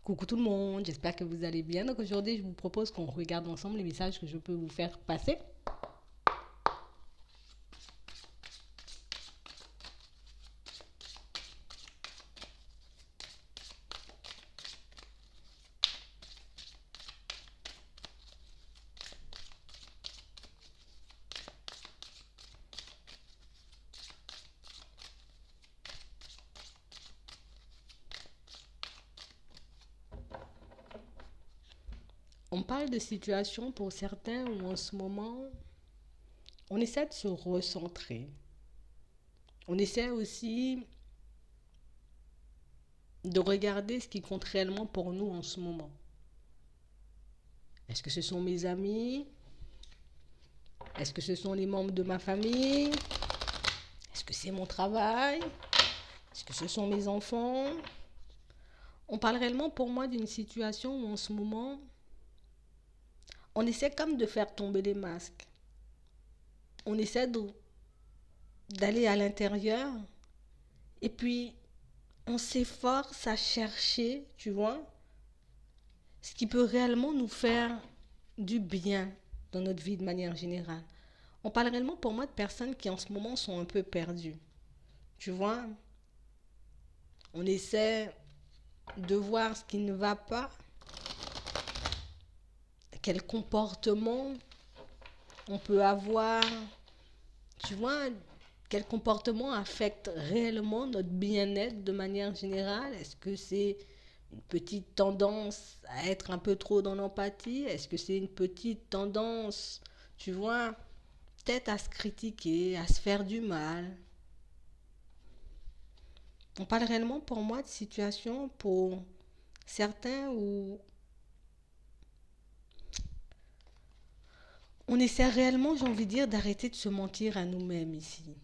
Coucou tout le monde, j'espère que vous allez bien. Donc aujourd'hui, je vous propose qu'on regarde ensemble les messages que je peux vous faire passer. On parle de situations pour certains où en ce moment, on essaie de se recentrer. On essaie aussi de regarder ce qui compte réellement pour nous en ce moment. Est-ce que ce sont mes amis? Est-ce que ce sont les membres de ma famille? Est-ce que c'est mon travail? Est-ce que ce sont mes enfants? On parle réellement pour moi d'une situation où en ce moment, on essaie comme de faire tomber les masques. On essaie d'aller à l'intérieur et puis on s'efforce à chercher, tu vois, ce qui peut réellement nous faire du bien dans notre vie de manière générale. On parle réellement pour moi de personnes qui en ce moment sont un peu perdues. Tu vois, on essaie de voir ce qui ne va pas, quel comportement on peut avoir, tu vois, quel comportement affecte réellement notre bien-être de manière générale. Est-ce que c'est une petite tendance à être un peu trop dans l'empathie? Est-ce que c'est une petite tendance, tu vois, peut-être à se critiquer, à se faire du mal? On parle réellement pour moi de situations pour certains où on essaie réellement, j'ai envie de dire, d'arrêter de se mentir à nous-mêmes ici.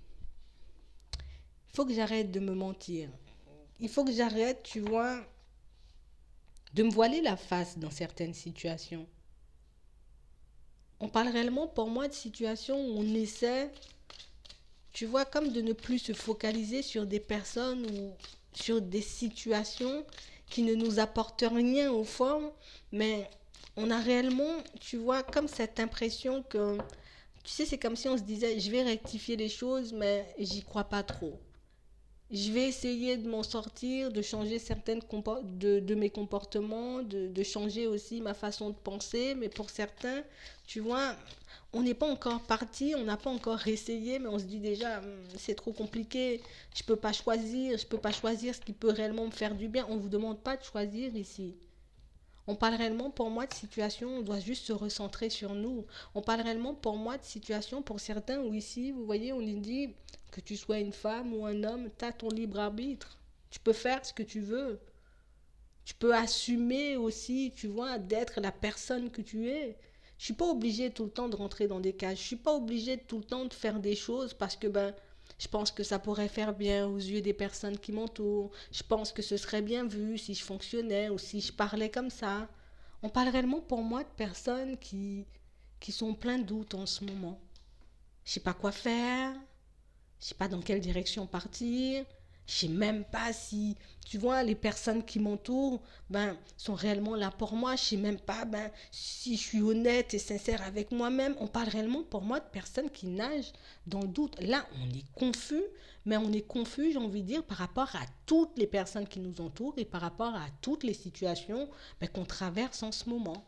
Il faut que j'arrête de me mentir. Il faut que j'arrête, tu vois, de me voiler la face dans certaines situations. On parle réellement pour moi de situations où on essaie, tu vois, comme de ne plus se focaliser sur des personnes ou sur des situations qui ne nous apportent rien au fond, mais on a réellement, tu vois, comme cette impression que, tu sais, c'est comme si on se disait, je vais rectifier les choses, mais j'y crois pas trop. Je vais essayer de m'en sortir, de changer de mes comportements, de changer aussi ma façon de penser. Mais pour certains, tu vois, on n'est pas encore parti, on n'a pas encore essayé, mais on se dit déjà, c'est trop compliqué, je peux pas choisir ce qui peut réellement me faire du bien. On ne vous demande pas de choisir ici. On parle réellement pour moi de situation, on doit juste se recentrer sur nous. On parle réellement pour moi de situation pour certains où ici, vous voyez, on dit que tu sois une femme ou un homme, tu as ton libre arbitre. Tu peux faire ce que tu veux. Tu peux assumer aussi, tu vois, d'être la personne que tu es. Je suis pas obligée tout le temps de rentrer dans des cases. Je suis pas obligée tout le temps de faire des choses parce que je pense que ça pourrait faire bien aux yeux des personnes qui m'entourent. Je pense que ce serait bien vu si je fonctionnais ou si je parlais comme ça. On parle réellement pour moi de personnes qui sont plein de doutes en ce moment. Je sais pas quoi faire, je sais pas dans quelle direction partir, je sais même pas si, tu vois, les personnes qui m'entourent, sont réellement là pour moi. Je sais même pas, si je suis honnête et sincère avec moi-même. On parle réellement pour moi de personnes qui nagent dans le doute. Là, on est confus, mais on est confus, j'ai envie de dire, par rapport à toutes les personnes qui nous entourent et par rapport à toutes les situations qu'on traverse en ce moment.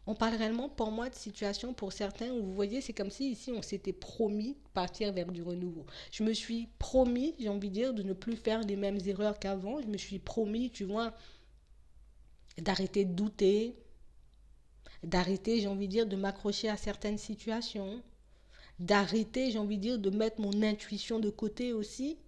On parle réellement pour moi de situation pour certains où vous voyez, c'est comme si ici on s'était promis de partir vers du renouveau. Je me suis promis, j'ai envie de dire, de ne plus faire les mêmes erreurs qu'avant. Je me suis promis, tu vois, d'arrêter de douter, d'arrêter, j'ai envie de dire, de m'accrocher à certaines situations, d'arrêter, j'ai envie de dire, de mettre mon intuition de côté aussi.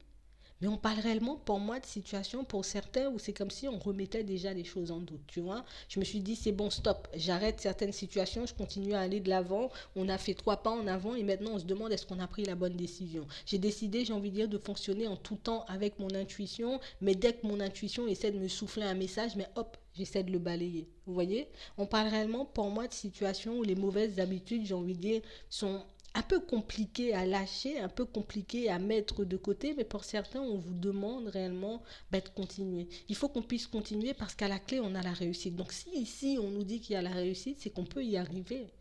Mais on parle réellement pour moi de situations pour certains où c'est comme si on remettait déjà les choses en doute, tu vois. Je me suis dit, c'est bon, stop, j'arrête certaines situations, je continue à aller de l'avant. On a fait 3 pas en avant et maintenant on se demande est-ce qu'on a pris la bonne décision. J'ai décidé, j'ai envie de dire, de fonctionner en tout temps avec mon intuition, mais dès que mon intuition essaie de me souffler un message, mais hop, j'essaie de le balayer. Vous voyez. On parle réellement pour moi de situations où les mauvaises habitudes, j'ai envie de dire, sont un peu compliqué à lâcher, un peu compliqué à mettre de côté, mais pour certains, on vous demande réellement de continuer. Il faut qu'on puisse continuer parce qu'à la clé, on a la réussite. Donc si ici, on nous dit qu'il y a la réussite, c'est qu'on peut y arriver.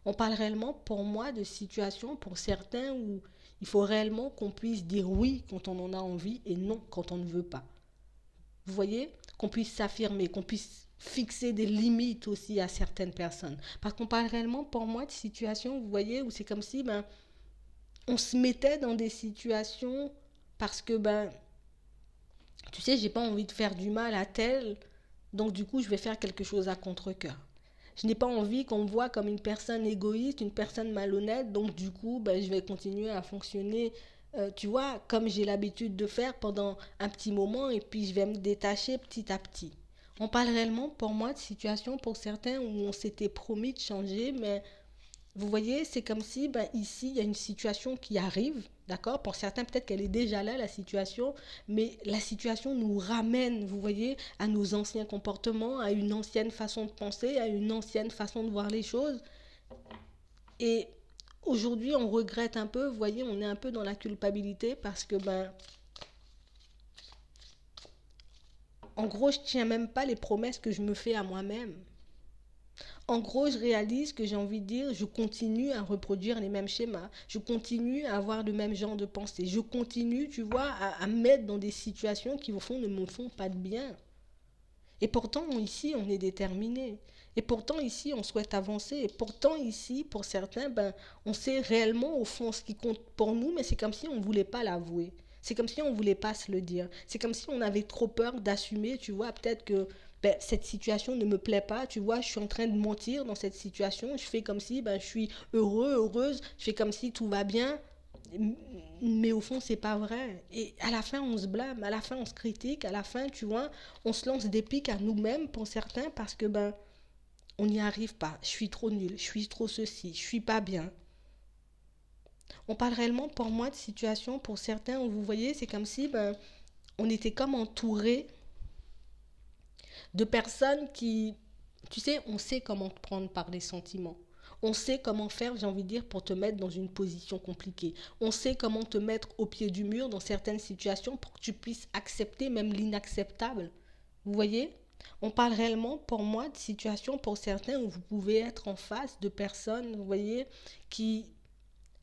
On parle réellement, pour moi, de situations, pour certains, où il faut réellement qu'on puisse dire oui quand on en a envie et non quand on ne veut pas. Vous voyez, qu'on puisse s'affirmer, qu'on puisse fixer des limites aussi à certaines personnes. Parce qu'on parle réellement, pour moi, de situations, vous voyez, où c'est comme si on se mettait dans des situations parce que, tu sais, j'ai pas envie de faire du mal à tel, donc du coup, je vais faire quelque chose à contre-cœur. Je n'ai pas envie qu'on me voit comme une personne égoïste, une personne malhonnête, donc du coup, je vais continuer à fonctionner, tu vois, comme j'ai l'habitude de faire pendant un petit moment, et puis je vais me détacher petit à petit. On parle réellement, pour moi, de situations pour certains où on s'était promis de changer, mais vous voyez, c'est comme si ici, il y a une situation qui arrive, d'accord? Pour certains, peut-être qu'elle est déjà là, la situation, mais la situation nous ramène, vous voyez, à nos anciens comportements, à une ancienne façon de penser, à une ancienne façon de voir les choses. Et aujourd'hui, on regrette un peu, vous voyez, on est un peu dans la culpabilité parce que, en gros, je tiens même pas les promesses que je me fais à moi-même. En gros, je réalise que j'ai envie de dire, je continue à reproduire les mêmes schémas, je continue à avoir le même genre de pensée, je continue, tu vois, à me mettre dans des situations qui, au fond, ne me font pas de bien. Et pourtant, ici, on est déterminé. Et pourtant, ici, on souhaite avancer. Et pourtant, ici, pour certains, on sait réellement, au fond, ce qui compte pour nous, mais c'est comme si on ne voulait pas l'avouer. C'est comme si on ne voulait pas se le dire. C'est comme si on avait trop peur d'assumer, tu vois, peut-être que cette situation ne me plaît pas, tu vois, je suis en train de mentir dans cette situation, je fais comme si je suis heureux, heureuse, je fais comme si tout va bien, mais au fond c'est pas vrai, et à la fin on se blâme, à la fin on se critique, à la fin tu vois on se lance des pics à nous-mêmes pour certains parce que on n'y arrive pas, je suis trop nulle, je suis trop ceci, je suis pas bien. On parle réellement pour moi de situations pour certains où vous voyez c'est comme si on était comme entouré de personnes qui, tu sais, on sait comment te prendre par les sentiments. On sait comment faire, j'ai envie de dire, pour te mettre dans une position compliquée. On sait comment te mettre au pied du mur dans certaines situations pour que tu puisses accepter même l'inacceptable. Vous voyez? On parle réellement, pour moi, de situations pour certains où vous pouvez être en face de personnes, vous voyez, qui,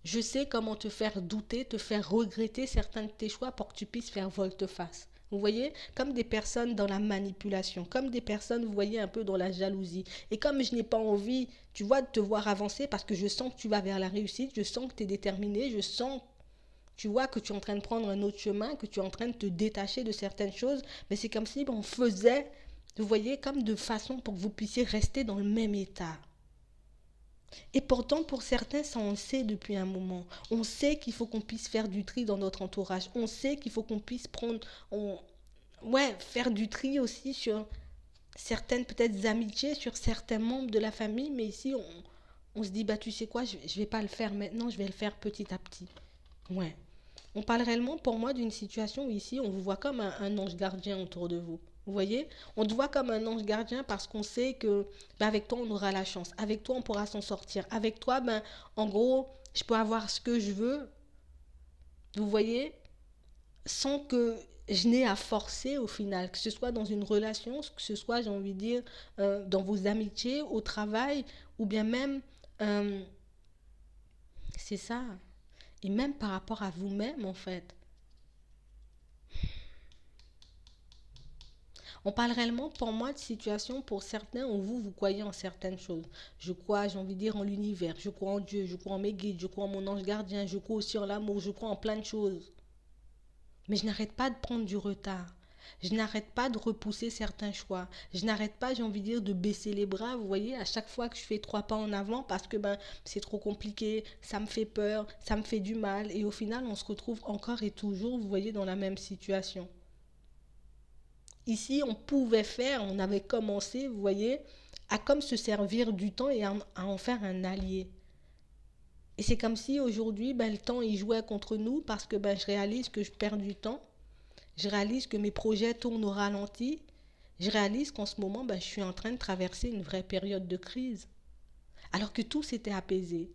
je sais comment te faire douter, te faire regretter certains de tes choix pour que tu puisses faire volte-face. Vous voyez, comme des personnes dans la manipulation, comme des personnes, vous voyez, un peu dans la jalousie. Et comme je n'ai pas envie, tu vois, de te voir avancer parce que je sens que tu vas vers la réussite, je sens que tu es déterminé, je sens, tu vois, que tu es en train de prendre un autre chemin, que tu es en train de te détacher de certaines choses. Mais c'est comme si on faisait, vous voyez, comme de façon pour que vous puissiez rester dans le même état. Et pourtant, pour certains, ça on le sait depuis un moment. On sait qu'il faut qu'on puisse faire du tri dans notre entourage. On sait qu'il faut qu'on puisse prendre, ouais, faire du tri aussi sur certaines peut-être amitiés, sur certains membres de la famille. Mais ici, on se dit, tu sais quoi, je vais pas le faire maintenant, je vais le faire petit à petit. Ouais. On parle réellement pour moi d'une situation où ici on vous voit comme un ange gardien autour de vous. Vous voyez? On te voit comme un ange gardien parce qu'on sait que avec toi on aura la chance. Avec toi on pourra s'en sortir. Avec toi, en gros, je peux avoir ce que je veux. Vous voyez? Sans que je n'ai à forcer au final. Que ce soit dans une relation, que ce soit, j'ai envie de dire, dans vos amitiés, au travail, ou bien même, euh, c'est ça. Et même par rapport à vous-même en fait. On parle réellement pour moi de situations pour certains où vous croyez en certaines choses. Je crois, j'ai envie de dire, en l'univers, je crois en Dieu, je crois en mes guides, je crois en mon ange gardien, je crois aussi en l'amour, je crois en plein de choses. Mais je n'arrête pas de prendre du retard. Je n'arrête pas de repousser certains choix. Je n'arrête pas, j'ai envie de dire, de baisser les bras. Vous voyez, à chaque fois que je fais 3 pas en avant parce que c'est trop compliqué, ça me fait peur, ça me fait du mal. Et au final, on se retrouve encore et toujours, vous voyez, dans la même situation. Ici, on pouvait faire, on avait commencé, vous voyez, à comme se servir du temps et à en faire un allié. Et c'est comme si aujourd'hui, le temps, il jouait contre nous parce que je réalise que je perds du temps. Je réalise que mes projets tournent au ralenti. Je réalise qu'en ce moment, je suis en train de traverser une vraie période de crise. Alors que tout s'était apaisé.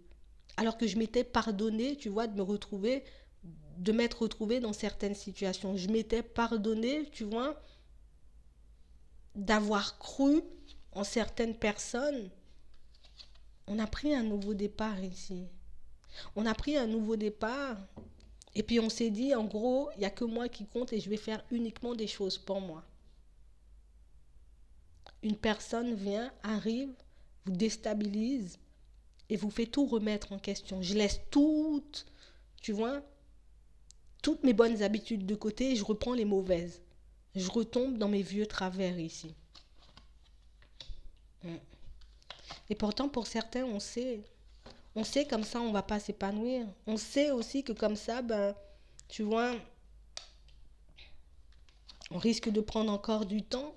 Alors que je m'étais pardonné, tu vois, de m'être retrouvée dans certaines situations. Je m'étais pardonné, tu vois, d'avoir cru en certaines personnes. On a pris un nouveau départ ici. On a pris un nouveau départ. Et puis on s'est dit, en gros, il n'y a que moi qui compte et je vais faire uniquement des choses pour moi. Une personne vient, arrive, vous déstabilise et vous fait tout remettre en question. Je laisse tu vois, toutes mes bonnes habitudes de côté et je reprends les mauvaises. Je retombe dans mes vieux travers ici. Mm. Et pourtant, pour certains, on sait comme ça, on ne va pas s'épanouir. On sait aussi que comme ça, ben, tu vois, on risque de prendre encore du temps.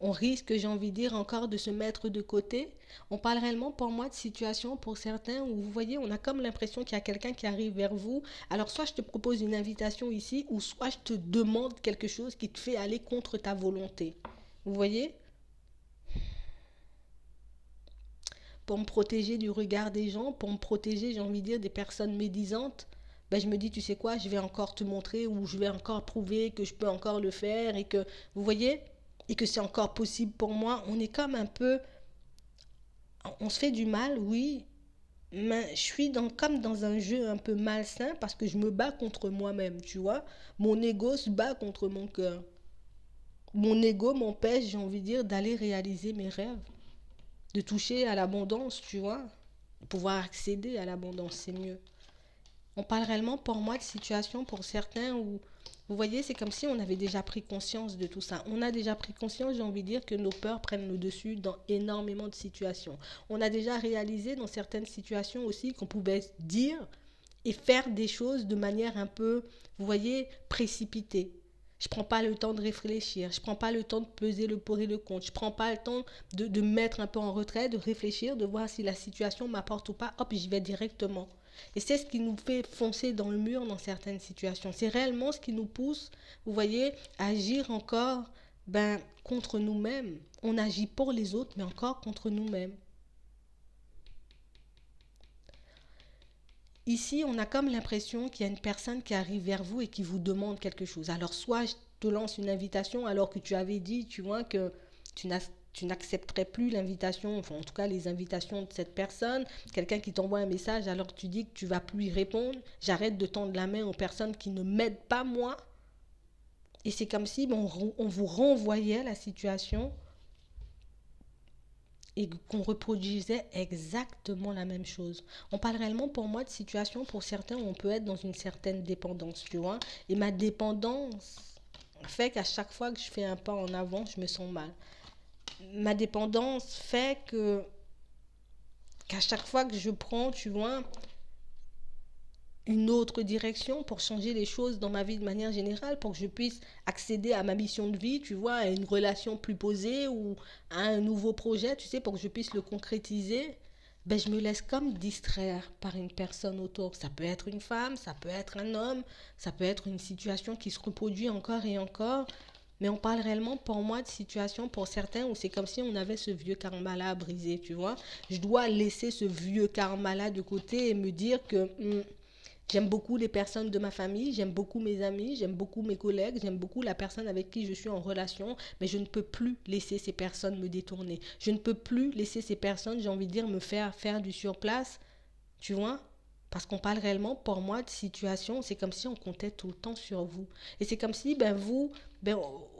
On risque, j'ai envie de dire, encore de se mettre de côté. On parle réellement pour moi de situations pour certains où vous voyez, on a comme l'impression qu'il y a quelqu'un qui arrive vers vous. Alors soit je te propose une invitation ici, ou soit je te demande quelque chose qui te fait aller contre ta volonté. Vous voyez? Pour me protéger du regard des gens, pour me protéger, j'ai envie de dire, des personnes médisantes. Ben, je me dis, tu sais quoi, je vais encore te montrer ou je vais encore prouver que je peux encore le faire et que, vous voyez, et que c'est encore possible pour moi. On est comme un peu, on se fait du mal, oui, mais je suis comme dans un jeu un peu malsain parce que je me bats contre moi-même, tu vois. Mon ego se bat contre mon cœur. Mon ego m'empêche, j'ai envie de dire, d'aller réaliser mes rêves, de toucher à l'abondance, tu vois. Pouvoir accéder à l'abondance, c'est mieux. On parle réellement pour moi de situations pour certains où, vous voyez, c'est comme si on avait déjà pris conscience de tout ça. On a déjà pris conscience, j'ai envie de dire, que nos peurs prennent le dessus dans énormément de situations. On a déjà réalisé dans certaines situations aussi qu'on pouvait dire et faire des choses de manière un peu, vous voyez, précipitée. Je ne prends pas le temps de réfléchir, je ne prends pas le temps de peser le pour et le contre, je ne prends pas le temps de me mettre un peu en retrait, de réfléchir, de voir si la situation m'apporte ou pas, hop, j'y vais directement. Et c'est ce qui nous fait foncer dans le mur dans certaines situations. C'est réellement ce qui nous pousse, vous voyez, à agir encore contre nous-mêmes. On agit pour les autres, mais encore contre nous-mêmes. Ici, on a comme l'impression qu'il y a une personne qui arrive vers vous et qui vous demande quelque chose. Alors, soit je te lance une invitation alors que tu avais dit, tu vois, que tu n'accepterais plus l'invitation, enfin en tout cas les invitations de cette personne, quelqu'un qui t'envoie un message alors tu dis que tu vas plus y répondre, j'arrête de tendre la main aux personnes qui ne m'aident pas moi. Et c'est comme si on vous renvoyait la situation et qu'on reproduisait exactement la même chose. On parle réellement pour moi de situations pour certains où on peut être dans une certaine dépendance, tu vois. Et ma dépendance fait qu'à chaque fois que je fais un pas en avant, je me sens mal. Ma dépendance fait qu'à chaque fois que je prends, tu vois, une autre direction pour changer les choses dans ma vie de manière générale, pour que je puisse accéder à ma mission de vie, tu vois, à une relation plus posée ou à un nouveau projet, tu sais, pour que je puisse le concrétiser, ben je me laisse comme distraire par une personne autour. Ça peut être une femme, ça peut être un homme, ça peut être une situation qui se reproduit encore et encore. Mais on parle réellement pour moi de situations pour certains où c'est comme si on avait ce vieux karma-là à briser, tu vois. Je dois laisser ce vieux karma-là de côté et me dire que j'aime beaucoup les personnes de ma famille, j'aime beaucoup mes amis, j'aime beaucoup mes collègues, j'aime beaucoup la personne avec qui je suis en relation, mais je ne peux plus laisser ces personnes me détourner. Je ne peux plus laisser ces personnes, j'ai envie de dire, me faire du surplace, tu vois. Parce qu'on parle réellement, pour moi, de situation, c'est comme si on comptait tout le temps sur vous. Et c'est comme si,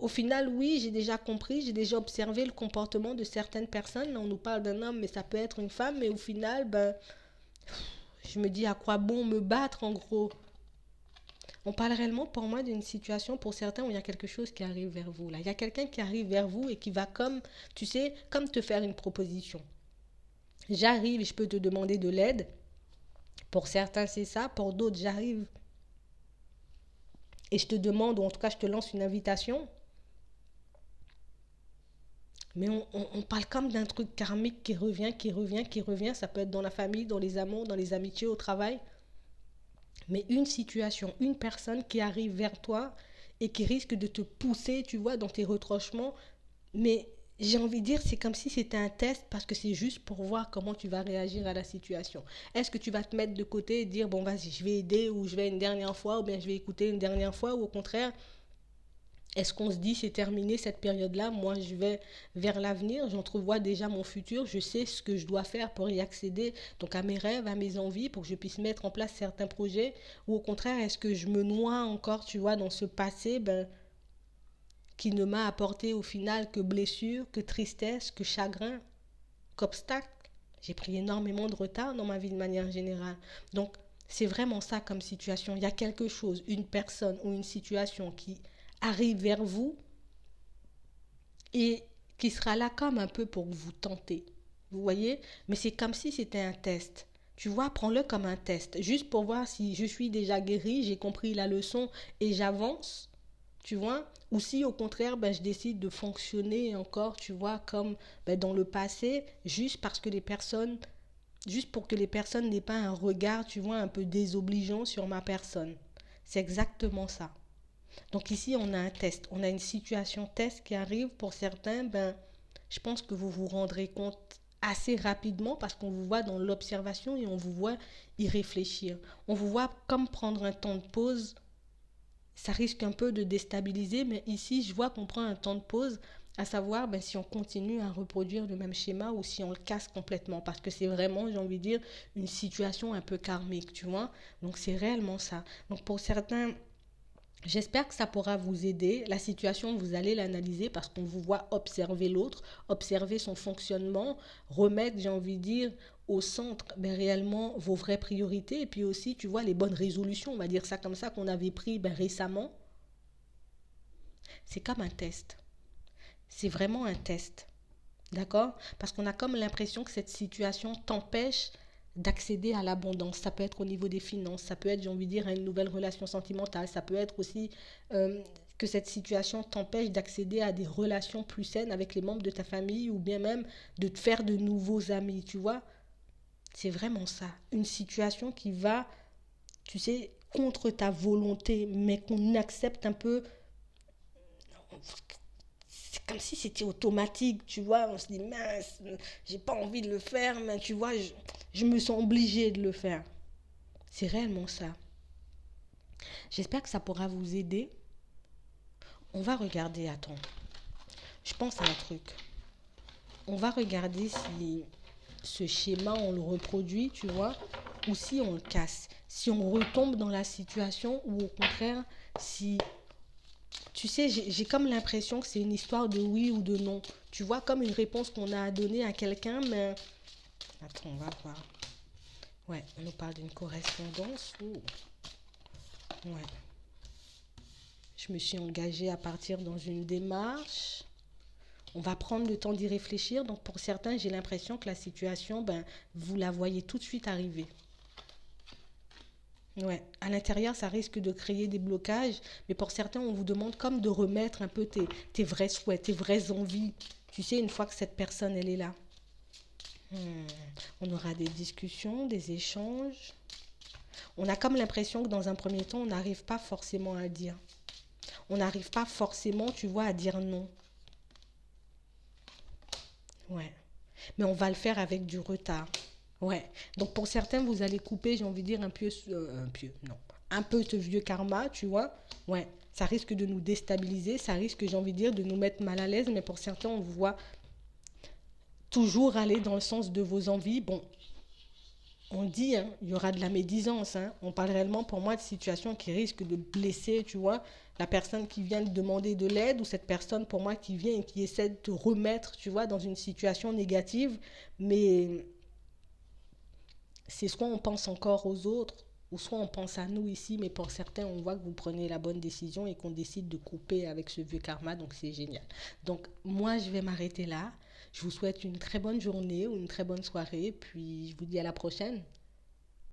au final, oui, j'ai déjà compris, j'ai déjà observé le comportement de certaines personnes. Là, on nous parle d'un homme, mais ça peut être une femme, mais au final, je me dis à quoi bon me battre en gros. On parle réellement pour moi d'une situation pour certains où il y a quelque chose qui arrive vers vous. Là, il y a quelqu'un qui arrive vers vous et qui va comme, tu sais, comme te faire une proposition. J'arrive, je peux te demander de l'aide. Pour certains, c'est ça. Pour d'autres, j'arrive et je te demande, ou en tout cas, je te lance une invitation. Mais on parle comme d'un truc karmique qui revient, qui revient, qui revient. Ça peut être dans la famille, dans les amours, dans les amitiés, au travail. Mais une situation, une personne qui arrive vers toi et qui risque de te pousser, tu vois, dans tes retranchements, mais j'ai envie de dire, c'est comme si c'était un test parce que c'est juste pour voir comment tu vas réagir à la situation. Est-ce que tu vas te mettre de côté et dire, bon, vas-y, je vais aider ou je vais une dernière fois ou bien je vais écouter une dernière fois ou au contraire, est-ce qu'on se dit c'est terminé cette période-là, moi je vais vers l'avenir, j'entrevois déjà mon futur, je sais ce que je dois faire pour y accéder, donc à mes rêves, à mes envies, pour que je puisse mettre en place certains projets, ou au contraire, est-ce que je me noie encore, tu vois, dans ce passé, qui ne m'a apporté au final que blessures, que tristesse, que chagrin, qu'obstacle. J'ai pris énormément de retard dans ma vie de manière générale. Donc, c'est vraiment ça comme situation. Il y a quelque chose, une personne ou une situation qui arrive vers vous et qui sera là comme un peu pour vous tenter. Vous voyez? Mais c'est comme si c'était un test. Tu vois, prends-le comme un test, juste pour voir si je suis déjà guéri, j'ai compris la leçon et j'avance, tu vois, ou si au contraire, je décide de fonctionner encore, tu vois, comme dans le passé, juste pour que les personnes n'aient pas un regard, tu vois, un peu désobligeant sur ma personne. C'est exactement ça. Donc ici, on a un test, on a une situation test qui arrive. Pour certains, je pense que vous vous rendrez compte assez rapidement parce qu'on vous voit dans l'observation et on vous voit y réfléchir. On vous voit comme prendre un temps de pause. Ça risque un peu de déstabiliser, mais ici, je vois qu'on prend un temps de pause, à savoir si on continue à reproduire le même schéma ou si on le casse complètement. Parce que c'est vraiment, j'ai envie de dire, une situation un peu karmique, tu vois. Donc c'est réellement ça. Donc pour certains, j'espère que ça pourra vous aider. La situation, vous allez l'analyser parce qu'on vous voit observer l'autre, observer son fonctionnement, remettre, j'ai envie de dire, au centre réellement vos vraies priorités et puis aussi, tu vois, les bonnes résolutions, on va dire ça comme ça, qu'on avait pris récemment. C'est comme un test. C'est vraiment un test. D'accord? Parce qu'on a comme l'impression que cette situation t'empêche d'accéder à l'abondance. Ça peut être au niveau des finances, ça peut être, j'ai envie de dire, à une nouvelle relation sentimentale, ça peut être aussi que cette situation t'empêche d'accéder à des relations plus saines avec les membres de ta famille ou bien même de te faire de nouveaux amis, tu vois. C'est vraiment ça. Une situation qui va, tu sais, contre ta volonté, mais qu'on accepte un peu. C'est comme si c'était automatique, tu vois. On se dit, mince, j'ai pas envie de le faire, mais tu vois, je me sens obligée de le faire. C'est réellement ça. J'espère que ça pourra vous aider. On va regarder, attends, je pense à un truc. On va regarder si ce schéma, on le reproduit, tu vois, ou si on le casse. Si on retombe dans la situation ou au contraire, si tu sais, j'ai comme l'impression que c'est une histoire de oui ou de non. Tu vois, comme une réponse qu'on a à donner à quelqu'un, mais... Attends, on va voir. Ouais, on nous parle d'une correspondance. Ouh. Ouais. Je me suis engagée à partir dans une démarche. On va prendre le temps d'y réfléchir. Donc pour certains, j'ai l'impression que la situation, vous la voyez tout de suite arriver. Ouais, à l'intérieur, ça risque de créer des blocages, mais pour certains, on vous demande comme de remettre un peu tes vrais souhaits, tes vraies envies. Tu sais, une fois que cette personne, elle est là. Hmm. On aura des discussions, des échanges. On a comme l'impression que dans un premier temps, on n'arrive pas forcément à dire. On n'arrive pas forcément, tu vois, à dire non. Ouais. Mais on va le faire avec du retard. Ouais. Donc pour certains, vous allez couper, j'ai envie de dire, non. Un peu ce vieux karma, tu vois. Ouais. Ça risque de nous déstabiliser, ça risque, j'ai envie de dire, de nous mettre mal à l'aise, mais pour certains, on vous voit toujours aller dans le sens de vos envies. Bon, on dit, hein, il y aura de la médisance. Hein. On parle réellement pour moi de situations qui risquent de blesser, tu vois, la personne qui vient de demander de l'aide ou cette personne pour moi qui vient et qui essaie de te remettre, tu vois, dans une situation négative. Mais c'est soit on pense encore aux autres ou soit on pense à nous ici, mais pour certains, on voit que vous prenez la bonne décision et qu'on décide de couper avec ce vieux karma, donc c'est génial. Donc moi, je vais m'arrêter là. Je vous souhaite une très bonne journée ou une très bonne soirée, puis je vous dis à la prochaine.